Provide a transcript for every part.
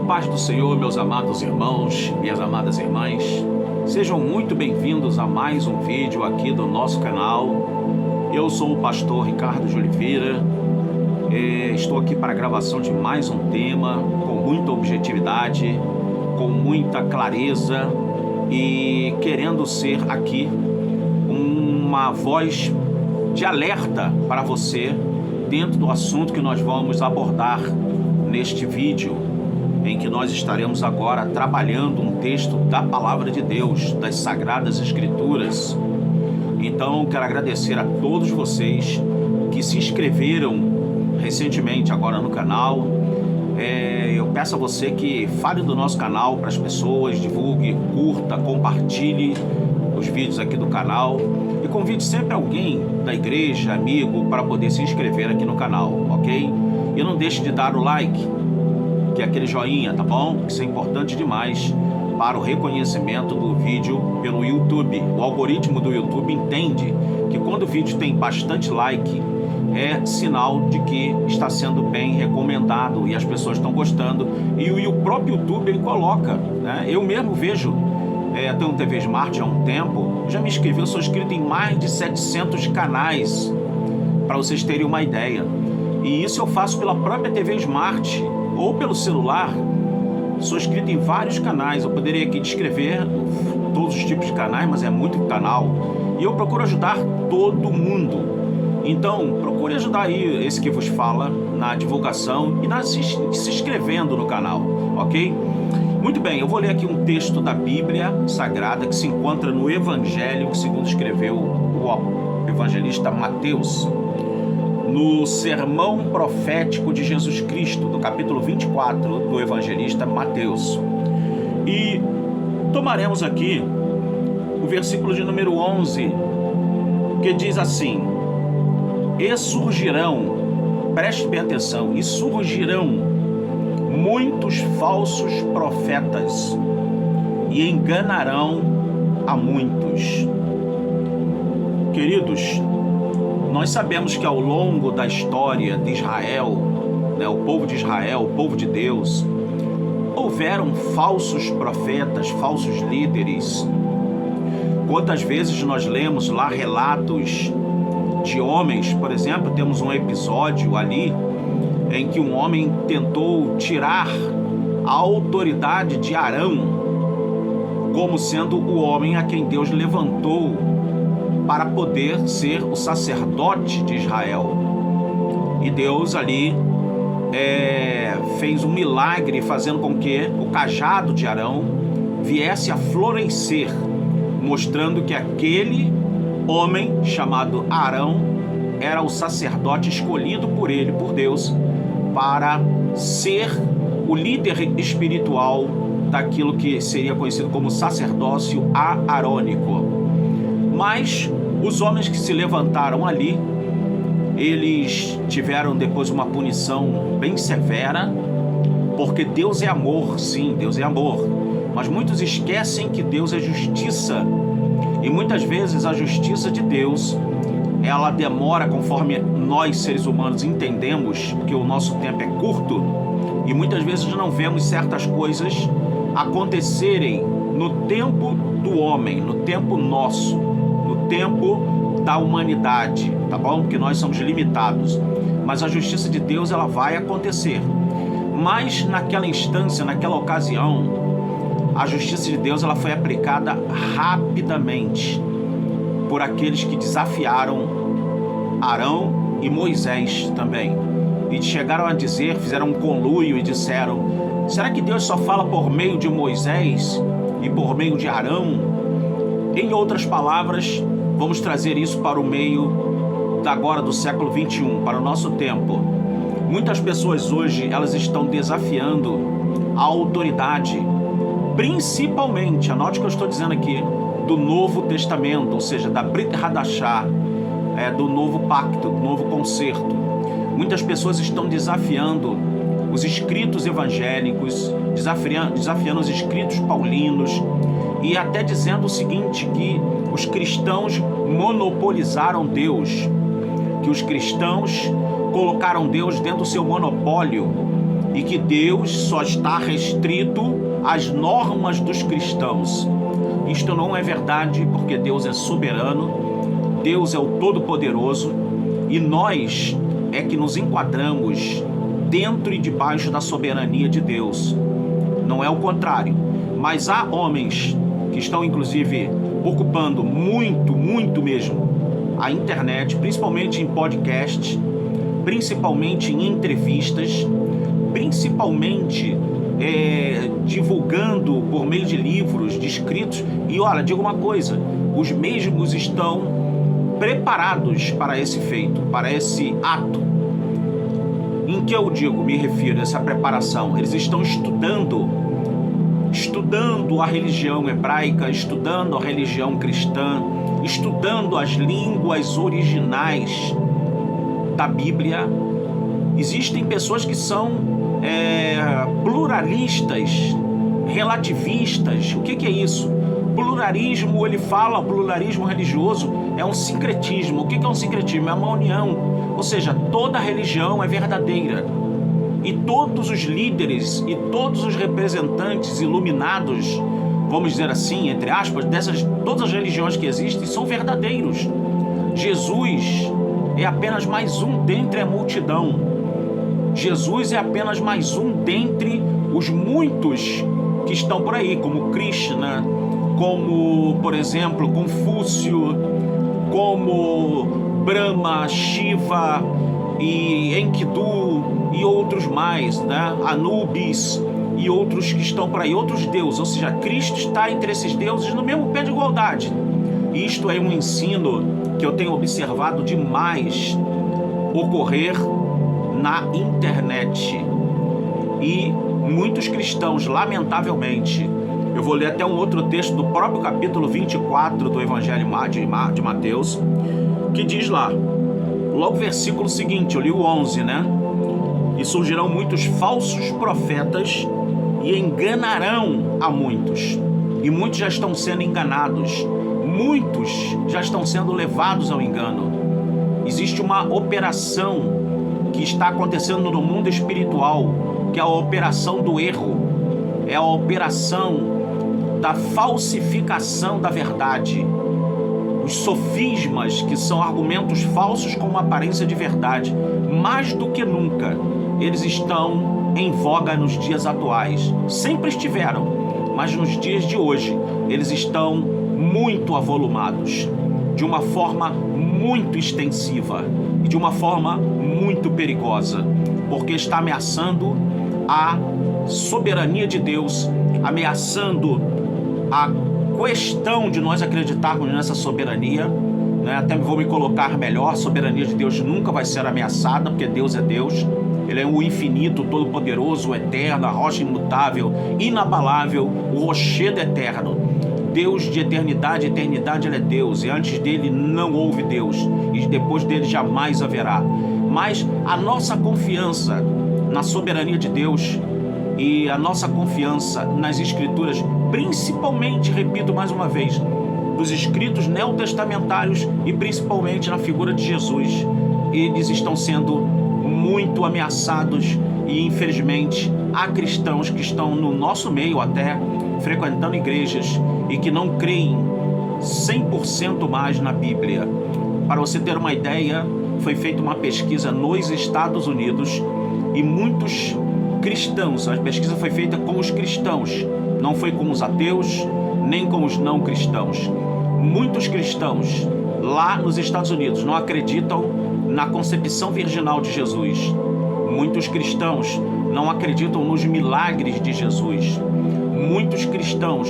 paz do Senhor, meus amados irmãos, minhas amadas irmãs, sejam muito bem-vindos a mais um vídeo aqui do nosso canal. Eu sou o pastor Ricardo de Oliveira, estou aqui para a gravação de mais um tema, com muita objetividade, com muita clareza e querendo ser aqui uma voz de alerta para você dentro do assunto que nós vamos abordar neste vídeo, em que nós estaremos agora trabalhando um texto da Palavra de Deus, das Sagradas Escrituras. Então, quero agradecer a todos vocês que se inscreveram recentemente agora no canal. Eu peço a você que fale do nosso canal para as pessoas, divulgue, curta, compartilhe os vídeos aqui do canal e convide sempre alguém da igreja, amigo, para poder se inscrever aqui no canal, ok? E não deixe de dar o like, que é aquele joinha, tá bom? Isso é importante demais para o reconhecimento do vídeo pelo YouTube. O algoritmo do YouTube entende que quando o vídeo tem bastante like, é sinal de que está sendo bem recomendado e as pessoas estão gostando. E o próprio YouTube ele coloca, né? Eu mesmo vejo, tenho um TV Smart há um tempo, já me inscrevi, eu sou inscrito em mais de 700 canais, para vocês terem uma ideia. E isso eu faço pela própria TV Smart ou pelo celular. Sou inscrito em vários canais. Eu poderia aqui descrever todos os tipos de canais, mas é muito canal. E eu procuro ajudar todo mundo. Então, procure ajudar aí esse que vos fala na divulgação e se inscrevendo no canal, ok? Muito bem, eu vou ler aqui um texto da Bíblia Sagrada que se encontra no Evangelho, segundo escreveu o evangelista Mateus, no sermão profético de Jesus Cristo, do capítulo 24 do evangelista Mateus. E tomaremos aqui o versículo de número 11, que diz assim: e surgirão, preste bem atenção, e surgirão muitos falsos profetas e enganarão a muitos. Queridos, nós sabemos que ao longo da história de Israel, o povo de Israel, o povo de Deus, houveram falsos profetas, falsos líderes. Quantas vezes nós lemos lá relatos de homens, por exemplo, temos um episódio ali em que um homem tentou tirar a autoridade de Arão, como sendo o homem a quem Deus levantou para poder ser o sacerdote de Israel. E Deus ali fez um milagre, fazendo com que o cajado de Arão viesse a florescer, mostrando que aquele homem chamado Arão era o sacerdote escolhido por ele, por Deus, para ser o líder espiritual daquilo que seria conhecido como sacerdócio aarônico. Mas os homens que se levantaram ali, eles tiveram depois uma punição bem severa, porque Deus é amor, sim, Deus é amor. Mas muitos esquecem que Deus é justiça. E muitas vezes a justiça de Deus, ela demora, conforme nós seres humanos entendemos que o nosso tempo é curto, e muitas vezes não vemos certas coisas acontecerem no tempo do homem, no tempo nosso, no tempo da humanidade, tá bom? Porque nós somos limitados. Mas a justiça de Deus, ela vai acontecer. Mas naquela instância, naquela ocasião, a justiça de Deus, ela foi aplicada rapidamente por aqueles que desafiaram Arão e Moisés também. E chegaram a dizer, fizeram um conluio e disseram: será que Deus só fala por meio de Moisés e por meio de Arão? Em outras palavras, vamos trazer isso para o meio agora do século 21, para o nosso tempo. Muitas pessoas hoje, elas estão desafiando a autoridade, principalmente, anote o que eu estou dizendo aqui, do Novo Testamento, ou seja, da Brit Hadashah, do Novo Pacto, do Novo Concerto. Muitas pessoas estão desafiando os escritos evangélicos, desafiando os escritos paulinos, e até dizendo o seguinte, que os cristãos monopolizaram Deus, que os cristãos colocaram Deus dentro do seu monopólio e que Deus só está restrito às normas dos cristãos. Isto não é verdade, porque Deus é soberano, Deus é o Todo-Poderoso, e nós é que nos enquadramos dentro e debaixo da soberania de Deus. Não é o contrário. Mas há homens que estão, inclusive, ocupando muito mesmo a internet, principalmente em podcast, principalmente em entrevistas, principalmente divulgando por meio de livros, de escritos. E olha, digo uma coisa, os mesmos estão preparados para esse feito, para esse ato. Em que eu digo, me refiro a essa preparação? Eles estão estudando a religião hebraica, estudando a religião cristã, estudando as línguas originais da Bíblia. Existem pessoas que são pluralistas, relativistas. O que é isso? Pluralismo, pluralismo religioso é um sincretismo. O que é um sincretismo? É uma união, ou seja, toda religião é verdadeira. E todos os líderes e todos os representantes iluminados, vamos dizer assim, entre aspas, todas as religiões que existem são verdadeiros. Jesus é apenas mais um dentre a multidão. Jesus é apenas mais um dentre os muitos que estão por aí, como Krishna, como, por exemplo, Confúcio, como Brahma, Shiva e Enkidu e outros mais, né? Anubis e outros que estão por aí, outros deuses. Ou seja, Cristo está entre esses deuses no mesmo pé de igualdade. Isto é um ensino que eu tenho observado demais ocorrer na internet. E muitos cristãos, lamentavelmente, eu vou ler até um outro texto do próprio capítulo 24 do Evangelho de Mateus, que diz lá, logo versículo seguinte, eu li o 11, né? E surgirão muitos falsos profetas e enganarão a muitos. E muitos já estão sendo enganados. Muitos já estão sendo levados ao engano. Existe uma operação que está acontecendo no mundo espiritual, que é a operação do erro. É a operação da falsificação da verdade. Os sofismas, que são argumentos falsos com uma aparência de verdade, mais do que nunca, eles estão em voga nos dias atuais. Sempre estiveram, mas nos dias de hoje, eles estão muito avolumados, de uma forma muito extensiva e de uma forma muito perigosa, porque está ameaçando a soberania de Deus, ameaçando a questão de nós acreditarmos nessa soberania, né? Até vou me colocar melhor, a soberania de Deus nunca vai ser ameaçada, porque Deus é Deus, Ele é o infinito, todo-poderoso, o eterno, a rocha imutável, inabalável, o rochedo eterno. Deus de eternidade, Ele é Deus, e antes dele não houve Deus, e depois dele jamais haverá. Mas a nossa confiança na soberania de Deus e a nossa confiança nas Escrituras, principalmente, repito mais uma vez, dos escritos neotestamentários e principalmente na figura de Jesus, eles estão sendo muito ameaçados e, infelizmente, há cristãos que estão no nosso meio até, frequentando igrejas e que não creem 100% mais na Bíblia. Para você ter uma ideia, foi feita uma pesquisa nos Estados Unidos e muitos cristãos, a pesquisa foi feita com os cristãos, não foi com os ateus, nem com os não cristãos. Muitos cristãos lá nos Estados Unidos não acreditam na concepção virginal de Jesus. Muitos cristãos não acreditam nos milagres de Jesus. Muitos cristãos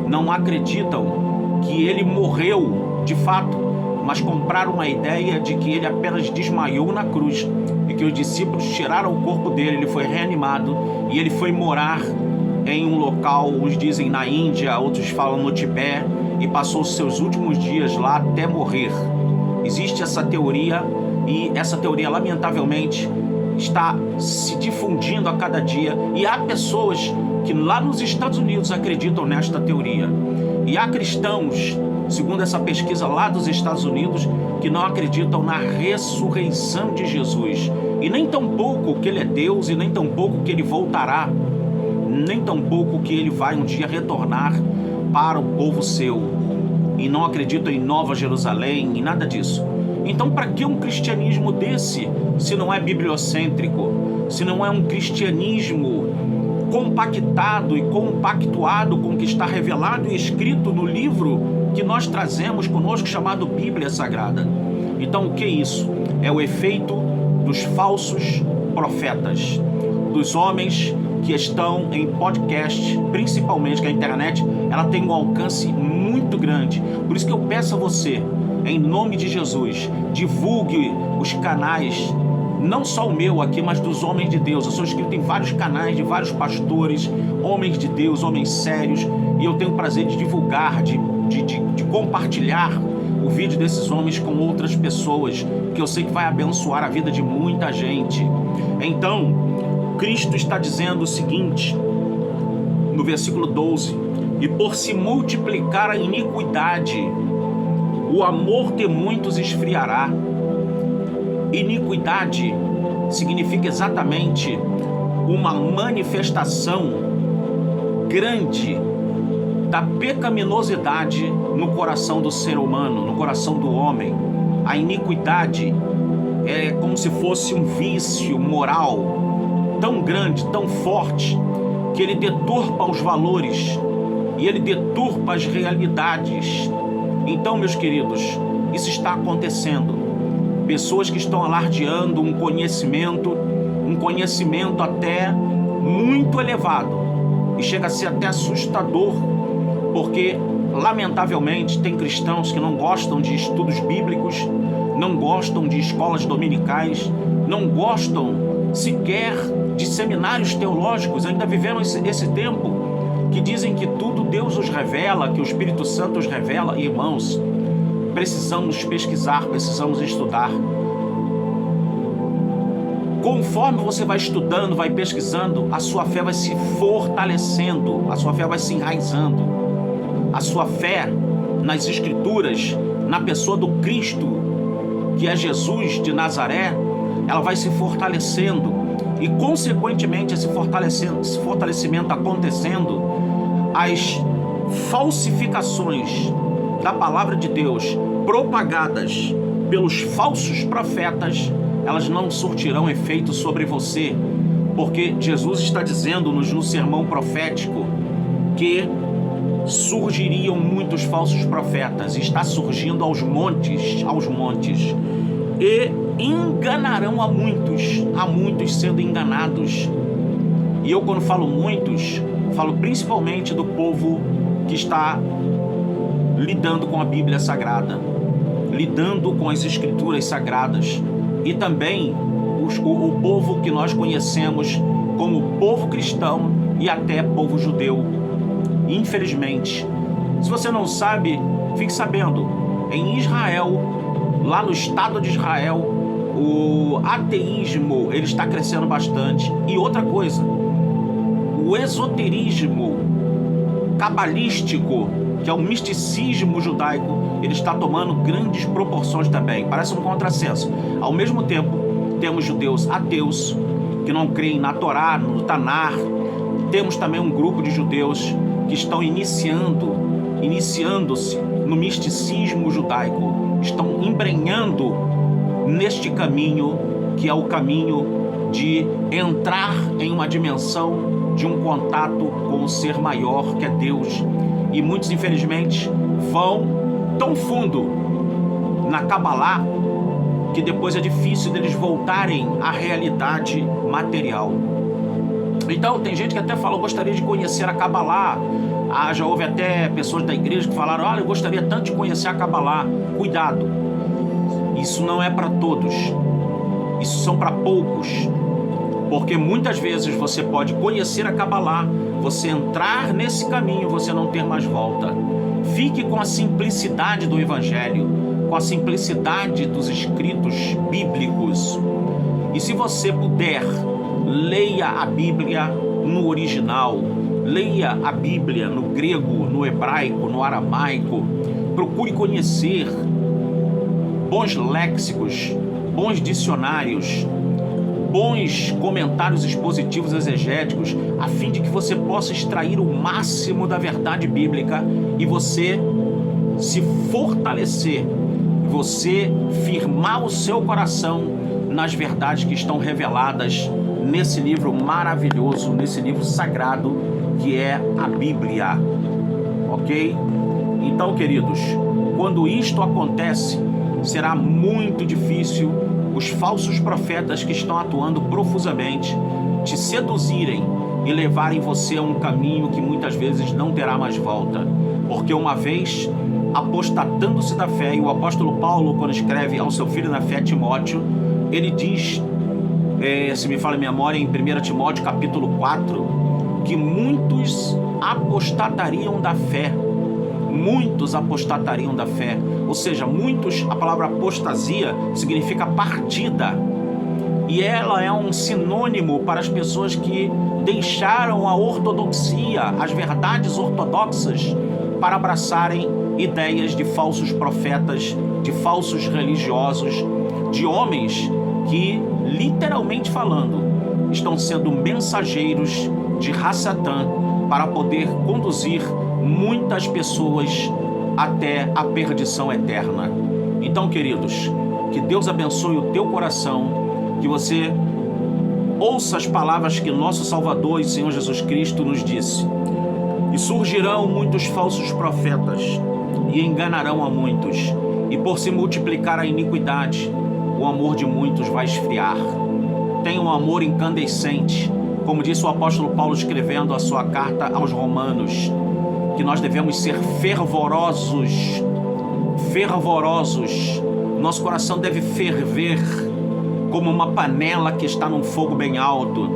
não acreditam que ele morreu de fato, mas compraram uma ideia de que ele apenas desmaiou na cruz e que os discípulos tiraram o corpo dele, ele foi reanimado e ele foi morar em um local, uns dizem na Índia, outros falam no Tibete, e passou os seus últimos dias lá até morrer. Existe essa teoria e essa teoria, lamentavelmente, está se difundindo a cada dia, e há pessoas que lá nos Estados Unidos acreditam nesta teoria. E há cristãos segundo essa pesquisa lá dos Estados Unidos, que não acreditam na ressurreição de Jesus. E nem tampouco que ele é Deus, e nem tampouco que ele voltará, nem tampouco que ele vai um dia retornar para o povo seu. E não acreditam em Nova Jerusalém, em nada disso. Então, para que um cristianismo desse, se não é bibliocêntrico, se não é um cristianismo compactado e compactuado com o que está revelado e escrito no livro que nós trazemos conosco, chamado Bíblia Sagrada? Então, o que é isso? É o efeito dos falsos profetas, dos homens que estão em podcast, principalmente que a internet, ela tem um alcance muito grande. Por isso que eu peço a você, em nome de Jesus, divulgue os canais, não só o meu aqui, mas dos homens de Deus. Eu sou inscrito em vários canais de vários pastores, homens de Deus, homens sérios, e eu tenho o prazer de divulgar, de compartilhar o vídeo desses homens com outras pessoas, que eu sei que vai abençoar a vida de muita gente. Então, Cristo está dizendo o seguinte, no versículo 12: e por se multiplicar a iniquidade, o amor de muitos esfriará. Iniquidade significa exatamente uma manifestação grande da pecaminosidade no coração do ser humano, no coração do homem. A iniquidade é como se fosse um vício moral tão grande, tão forte, que ele deturpa os valores e ele deturpa as realidades. Então, meus queridos, isso está acontecendo. Pessoas que estão alardeando um conhecimento até muito elevado, e chega a ser até assustador, porque, lamentavelmente, tem cristãos que não gostam de estudos bíblicos, não gostam de escolas dominicais, não gostam sequer de seminários teológicos. Ainda vivemos esse tempo que dizem que tudo Deus os revela, que o Espírito Santo os revela. Irmãos, precisamos pesquisar, precisamos estudar. Conforme você vai estudando, vai pesquisando, a sua fé vai se fortalecendo, a sua fé vai se enraizando. A sua fé nas Escrituras, na pessoa do Cristo, que é Jesus de Nazaré, ela vai se fortalecendo. E, consequentemente, esse fortalecimento acontecendo, as falsificações da palavra de Deus propagadas pelos falsos profetas, elas não surtirão efeito sobre você, porque Jesus está dizendo-nos no sermão profético que surgiriam muitos falsos profetas, está surgindo aos montes, e enganarão a muitos sendo enganados. E eu, quando falo muitos, falo principalmente do povo que está lidando com a Bíblia Sagrada, lidando com as Escrituras Sagradas, e também o povo que nós conhecemos como povo cristão e até povo judeu. Infelizmente, se você não sabe, fique sabendo, em Israel, lá no estado de Israel, o ateísmo ele está crescendo bastante. E outra coisa, o esoterismo cabalístico, que é o misticismo judaico, ele está tomando grandes proporções também. Parece um contrassenso. Ao mesmo tempo, temos judeus ateus, que não creem na Torá, no Tanar. Temos também um grupo de judeus que estão iniciando-se no misticismo judaico, estão embrenhando neste caminho, que é o caminho de entrar em uma dimensão de um contato com o ser maior, que é Deus. E muitos, infelizmente, vão tão fundo na Cabalá que depois é difícil deles voltarem à realidade material. Então, tem gente que até fala, eu gostaria de conhecer a Cabalá. Já houve até pessoas da igreja que falaram, olha, eu gostaria tanto de conhecer a Cabalá. Cuidado, isso não é para todos, isso são para poucos, porque muitas vezes você pode conhecer a Cabalá, você entrar nesse caminho, você não ter mais volta. Fique com a simplicidade do Evangelho, com a simplicidade dos escritos bíblicos. E se você puder, leia a Bíblia no original, leia a Bíblia no grego, no hebraico, no aramaico. procure conhecer bons léxicos, bons dicionários, bons comentários expositivos exegéticos, a fim de que você possa extrair o máximo da verdade bíblica e você se fortalecer, você firmar o seu coração nas verdades que estão reveladas nesse livro maravilhoso, nesse livro sagrado que é a Bíblia, ok? Então, queridos, quando isto acontece, será muito difícil os falsos profetas que estão atuando profusamente te seduzirem e levarem você a um caminho que muitas vezes não terá mais volta. Porque uma vez apostatando-se da fé, e o apóstolo Paulo, quando escreve ao seu filho na fé, Timóteo, ele diz, se me fala a memória, em 1 Timóteo capítulo 4, que muitos apostatariam da fé. Muitos apostatariam da fé, ou seja, muitos, a palavra apostasia significa partida, e ela é um sinônimo para as pessoas que deixaram a ortodoxia, as verdades ortodoxas, para abraçarem ideias de falsos profetas, de falsos religiosos, de homens que, literalmente falando, estão sendo mensageiros de Ra-Satã para poder conduzir muitas pessoas até a perdição eterna. Então, queridos, que Deus abençoe o teu coração, que você ouça as palavras que nosso Salvador e Senhor Jesus Cristo nos disse. E surgirão muitos falsos profetas e enganarão a muitos, e por se multiplicar a iniquidade, o amor de muitos vai esfriar. Tenha um amor incandescente, como disse o apóstolo Paulo escrevendo a sua carta aos Romanos, que nós devemos ser fervorosos. Nosso coração deve ferver como uma panela que está num fogo bem alto,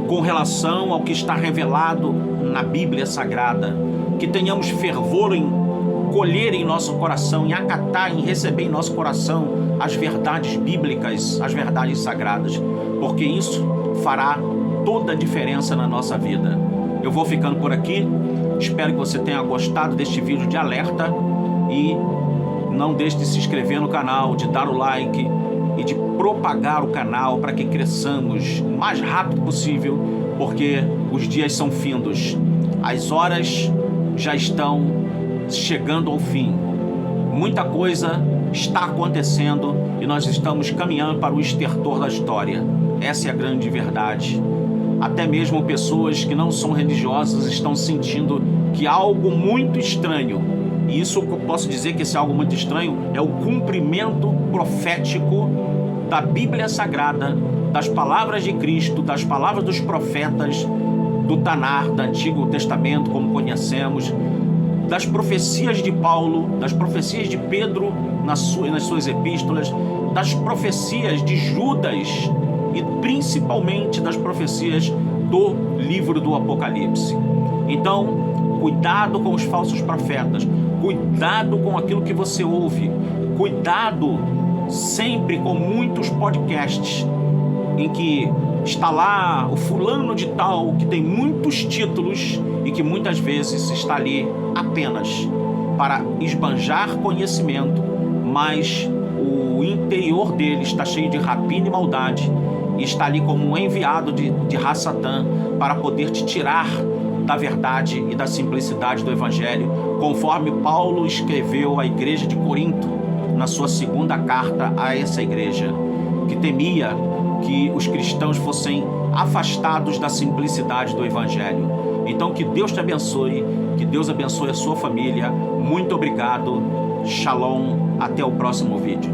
com relação ao que está revelado na Bíblia Sagrada. Que tenhamos fervor em colher em nosso coração, em acatar, em receber em nosso coração as verdades bíblicas, as verdades sagradas, porque isso fará toda a diferença na nossa vida. Eu vou ficando por aqui. Espero que você tenha gostado deste vídeo de alerta e não deixe de se inscrever no canal, de dar o like e de propagar o canal para que cresçamos o mais rápido possível, porque os dias são findos, as horas já estão chegando ao fim, muita coisa está acontecendo e nós estamos caminhando para o estertor da história. Essa é a grande verdade. Até mesmo pessoas que não são religiosas estão sentindo que há algo muito estranho. E isso eu posso dizer que esse algo muito estranho é o cumprimento profético da Bíblia Sagrada, das palavras de Cristo, das palavras dos profetas, do Tanar, do Antigo Testamento, como conhecemos, das profecias de Paulo, das profecias de Pedro nas suas epístolas, das profecias de Judas e principalmente das profecias do livro do Apocalipse. Então, cuidado com os falsos profetas, cuidado com aquilo que você ouve, cuidado sempre com muitos podcasts em que está lá o fulano de tal, que tem muitos títulos e que muitas vezes está ali apenas para esbanjar conhecimento, mas o interior dele está cheio de rapina e maldade, e está ali como um enviado de Ra-Satã para poder te tirar da verdade e da simplicidade do Evangelho, conforme Paulo escreveu à igreja de Corinto, na sua segunda carta a essa igreja, que temia que os cristãos fossem afastados da simplicidade do Evangelho. Então, que Deus te abençoe, que Deus abençoe a sua família. Muito obrigado. Shalom. Até o próximo vídeo.